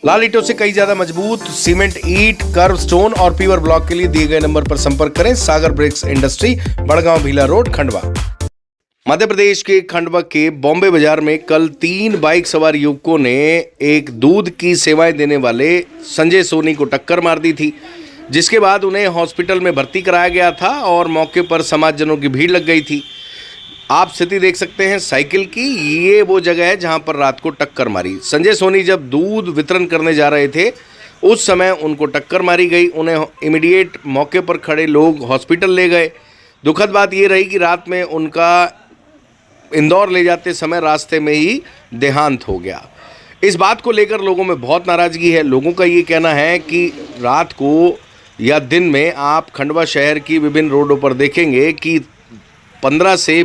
लाल ईंटों से कई ज्यादा मजबूत सीमेंट ईंट, कर्व स्टोन और पीवर ब्लॉक के लिए दिए गए नंबर पर संपर्क करें। Sagar bricks industry, Badgaon Bhila road, Khandwa. Madhya Pradesh के खंडवा के बॉम्बे बाजार में कल 3 बाइक सवार युवकों ने एक दूध की सेवाएं देने वाले संजय सोनी को टक्कर मार दी थी, जिसके बाद उन्हें हॉस्पिटल में भर्ती कराया गया था और मौके पर समाजजनों की भीड़ लग गई थी। आप स्थिति देख सकते हैं साइकिल की। ये वो जगह है जहां पर रात को टक्कर मारी। संजय सोनी जब दूध वितरण करने जा रहे थे उस समय उनको टक्कर मारी गई। उन्हें इमीडिएट मौके पर खड़े लोग हॉस्पिटल ले गए। दुखद बात ये रही कि रात में उनका इंदौर ले जाते समय रास्ते में ही देहांत हो गया। इस बात को लेकर लोगों में बहुत नाराज़गी है। लोगों का ये कहना है कि रात को या दिन में आप खंडवा शहर की विभिन्न रोडों पर देखेंगे कि 15 से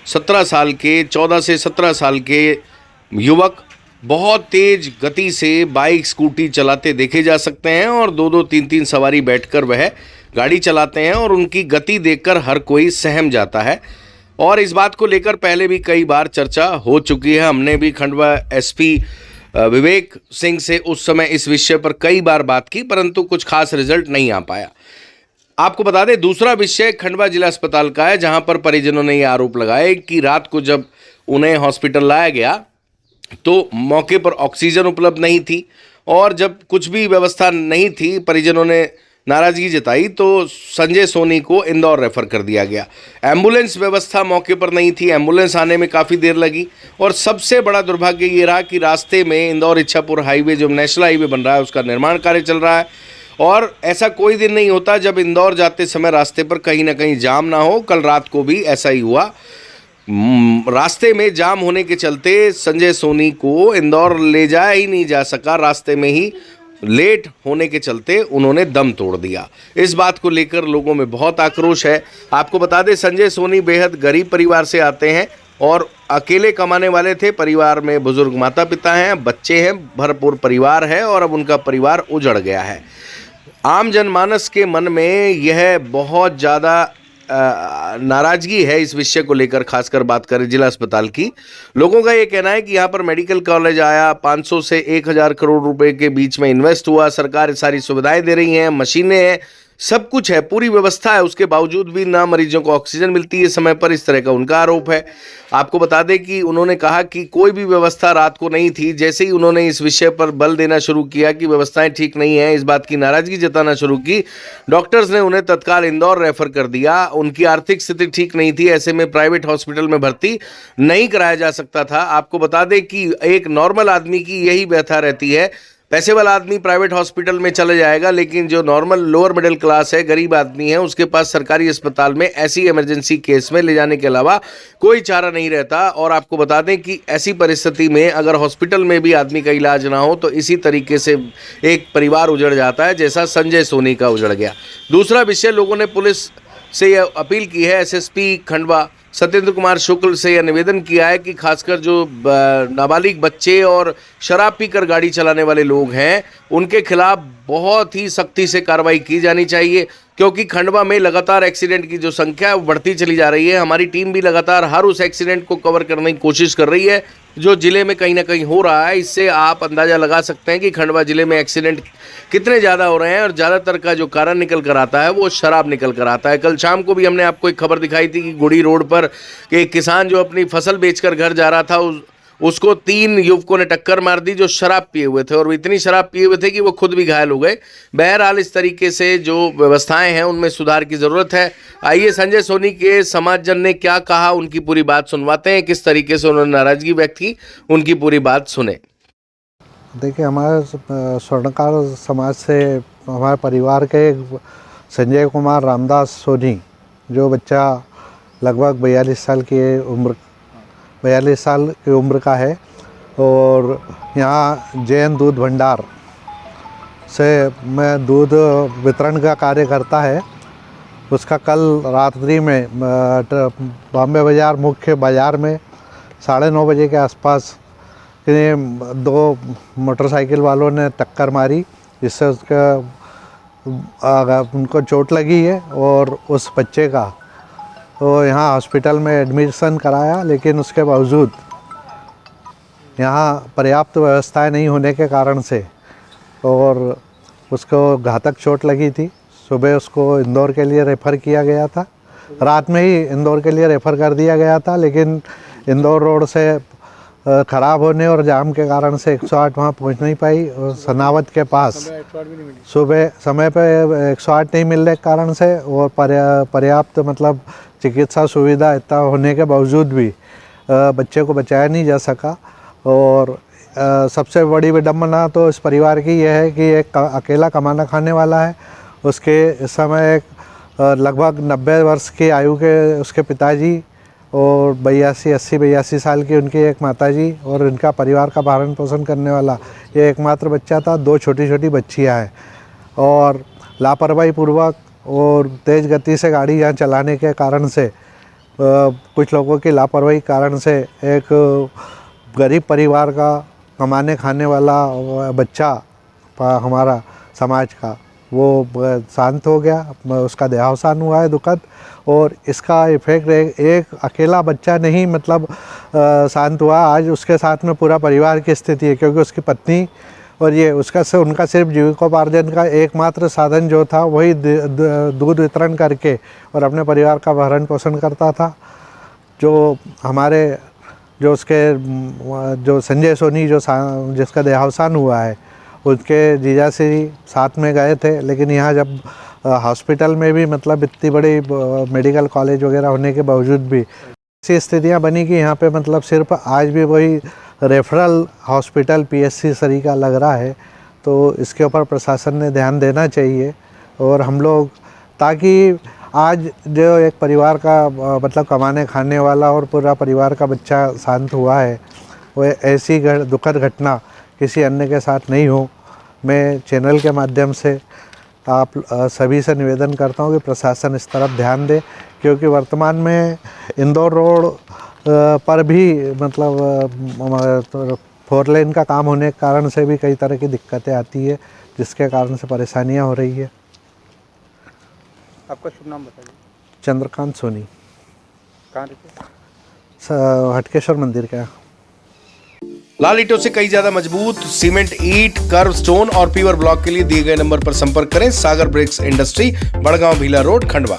17 साल के, 14 से 17 साल के युवक बहुत तेज गति से बाइक स्कूटी चलाते देखे जा सकते हैं और 2-2, 3-3 सवारी बैठकर वह गाड़ी चलाते हैं और उनकी गति देखकर हर कोई सहम जाता है। और इस बात को लेकर पहले भी कई बार चर्चा हो चुकी है। हमने भी खंडवा एसपी विवेक सिंह से उस समय इस विषय पर कई बार बात की, परंतु कुछ खास रिजल्ट नहीं आ पाया। आपको बता दें, दूसरा विषय खंडवा जिला अस्पताल का है, जहां पर परिजनों ने यह आरोप लगाए कि रात को जब उन्हें हॉस्पिटल लाया गया तो मौके पर ऑक्सीजन उपलब्ध नहीं थी और जब कुछ भी व्यवस्था नहीं थी, परिजनों ने नाराजगी जताई तो संजय सोनी को इंदौर रेफर कर दिया गया। एम्बुलेंस व्यवस्था मौके पर नहीं थी, एम्बुलेंस आने में काफ़ी देर लगी और सबसे बड़ा दुर्भाग्य ये रहा कि रास्ते में इंदौर इच्छापुर हाईवे, जो नेशनल हाईवे बन रहा है, उसका निर्माण कार्य चल रहा है और ऐसा कोई दिन नहीं होता जब इंदौर जाते समय रास्ते पर कहीं ना कहीं जाम ना हो। कल रात को भी ऐसा ही हुआ। रास्ते में जाम होने के चलते संजय सोनी को इंदौर ले जाया ही नहीं जा सका। रास्ते में ही लेट होने के चलते उन्होंने दम तोड़ दिया। इस बात को लेकर लोगों में बहुत आक्रोश है। आपको बता दें, संजय सोनी बेहद गरीब परिवार से आते हैं और अकेले कमाने वाले थे। परिवार में बुजुर्ग माता पिता हैं, बच्चे हैं, भरपूर परिवार है और अब उनका परिवार उजड़ गया है। आम जनमानस के मन में यह बहुत ज़्यादा नाराज़गी है इस विषय को लेकर। खासकर बात करें जिला अस्पताल की, लोगों का ये कहना है कि यहाँ पर मेडिकल कॉलेज आया, 500 से 1000 करोड़ रुपए के बीच में इन्वेस्ट हुआ, सरकार सारी सुविधाएं दे रही हैं, मशीनें हैं, सब कुछ है, पूरी व्यवस्था है, उसके बावजूद भी ना मरीजों को ऑक्सीजन मिलती है समय पर। इस तरह का उनका आरोप है। आपको बता दें कि उन्होंने कहा कि कोई भी व्यवस्था रात को नहीं थी। जैसे ही उन्होंने इस विषय पर बल देना शुरू किया कि व्यवस्थाएं ठीक नहीं है, इस बात की नाराजगी जताना शुरू की, डॉक्टर्स ने उन्हें तत्काल इंदौर रेफर कर दिया। उनकी आर्थिक स्थिति ठीक नहीं थी, ऐसे में प्राइवेट हॉस्पिटल में भर्ती नहीं कराया जा सकता था। आपको बता दें कि एक नॉर्मल आदमी की यही व्यथा रहती है। पैसे वाला आदमी प्राइवेट हॉस्पिटल में चले जाएगा, लेकिन जो नॉर्मल लोअर मिडिल क्लास है, गरीब आदमी है, उसके पास सरकारी अस्पताल में ऐसी इमरजेंसी केस में ले जाने के अलावा कोई चारा नहीं रहता। और आपको बता दें कि ऐसी परिस्थिति में अगर हॉस्पिटल में भी आदमी का इलाज ना हो तो इसी तरीके से एक परिवार उजड़ जाता है, जैसा संजय सोनी का उजड़ गया। दूसरा विषय, लोगों ने पुलिस से यह अपील की है, एसएसपी खंडवा सत्येंद्र कुमार शुक्ल से यह निवेदन किया है कि खासकर जो नाबालिग बच्चे और शराब पीकर गाड़ी चलाने वाले लोग हैं, उनके खिलाफ बहुत ही सख्ती से कार्रवाई की जानी चाहिए, क्योंकि खंडवा में लगातार एक्सीडेंट की जो संख्या है वो बढ़ती चली जा रही है। हमारी टीम भी लगातार हर उस एक्सीडेंट को कवर करने की कोशिश कर रही है जो जिले में कहीं ना कहीं हो रहा है। इससे आप अंदाज़ा लगा सकते हैं कि खंडवा जिले में एक्सीडेंट कितने ज़्यादा हो रहे हैं और ज़्यादातर का जो कारण निकल कर आता है वो शराब निकल कर आता है। कल शाम को भी हमने आपको एक खबर दिखाई थी कि गुड़ी रोड पर एक किसान जो अपनी फसल बेचकर घर जा रहा था, उसको 3 युवकों ने टक्कर मार दी जो शराब पिए हुए थे और इतनी शराब पिए हुए थे कि वो खुद भी घायल हो गए। बहरहाल इस तरीके से जो व्यवस्थाएं हैं उनमें सुधार की ज़रूरत है। आइए संजय सोनी के समाजजन ने क्या कहा, उनकी पूरी बात सुनवाते हैं, किस तरीके से उन्होंने नाराज़गी व्यक्त की, उनकी पूरी बात सुने। देखिए, हमारे स्वर्णकार समाज से हमारे परिवार के संजय कुमार रामदास सोनी, जो बच्चा लगभग 42 साल की उम्र का है और यहाँ जैन दूध भंडार से मैं दूध वितरण का कार्य करता है। उसका कल रात्रि में बॉम्बे बाज़ार मुख्य बाज़ार में 9:30 बजे के आसपास 2 मोटरसाइकिल वालों ने टक्कर मारी, जिससे उनको चोट लगी है और उस बच्चे का तो यहाँ हॉस्पिटल में एडमिशन कराया, लेकिन उसके बावजूद यहाँ पर्याप्त व्यवस्थाएं नहीं होने के कारण से और उसको घातक चोट लगी थी। सुबह उसको इंदौर के लिए रेफ़र किया गया था, रात में ही इंदौर के लिए रेफ़र कर दिया गया था, लेकिन इंदौर रोड से ख़राब होने और जाम के कारण से 108 वहाँ पहुँच नहीं पाई। और सनावत के पास सुबह समय पे 108 नहीं मिलने के कारण से और पर्याप्त मतलब चिकित्सा सुविधा इतना होने के बावजूद भी बच्चे को बचाया नहीं जा सका। और सबसे बड़ी विडम्बना तो इस परिवार की यह है कि एक अकेला कमाना खाने वाला है। उसके इस समय एक लगभग 90 वर्ष की आयु के उसके पिताजी और 82 साल की उनकी एक माताजी और इनका परिवार का भरण पोषण करने वाला ये एकमात्र बच्चा था। 2 छोटी छोटी बच्चियां हैं और लापरवाही पूर्वक और तेज़ गति से गाड़ी यहाँ चलाने के कारण से कुछ लोगों की लापरवाही कारण से एक गरीब परिवार का कमाने खाने वाला बच्चा हमारा समाज का वो शांत हो गया, उसका देहावसान हुआ है दुखद। और इसका इफ़ेक्ट एक अकेला बच्चा नहीं मतलब शांत हुआ, आज उसके साथ में पूरा परिवार की स्थिति है, क्योंकि उसकी पत्नी और ये उनका सिर्फ जीविकोपार्जन का एकमात्र साधन जो था वही दूध वितरण करके और अपने परिवार का भरण पोषण करता था। जो हमारे जो संजय सोनी जिसका देहावसान हुआ है उनके जीजाजी साथ में गए थे, लेकिन यहाँ जब हॉस्पिटल में भी मतलब इतनी बड़ी मेडिकल कॉलेज वगैरह होने के बावजूद भी ऐसी स्थितियाँ बनी कि यहाँ पे मतलब सिर्फ आज भी वही रेफरल हॉस्पिटल PSC सरी का लग रहा है। तो इसके ऊपर प्रशासन ने ध्यान देना चाहिए और हम लोग, ताकि आज जो एक परिवार का मतलब कमाने खाने वाला और पूरा परिवार का बच्चा शांत हुआ है, वो ऐसी दुखद घटना किसी अन्य के साथ नहीं हो। मैं चैनल के माध्यम से आप सभी से निवेदन करता हूँ कि प्रशासन इस तरफ ध्यान दे, क्योंकि वर्तमान में इंदौर रोड पर भी मतलब 4 लेन का काम होने के कारण से भी कई तरह की दिक्कतें आती है, जिसके कारण से परेशानियाँ हो रही है। आपका शुभ नाम बताइए। चंद्रकांत सोनी, कहाँ रहते? हटकेश्वर मंदिर का। लाल ईंटों से कई ज्यादा मजबूत सीमेंट, ईंट, कर्व स्टोन और पीवर ब्लॉक के लिए दिए गए नंबर पर संपर्क करें। Sagar bricks industry, Badgaon Bhila road, Khandwa.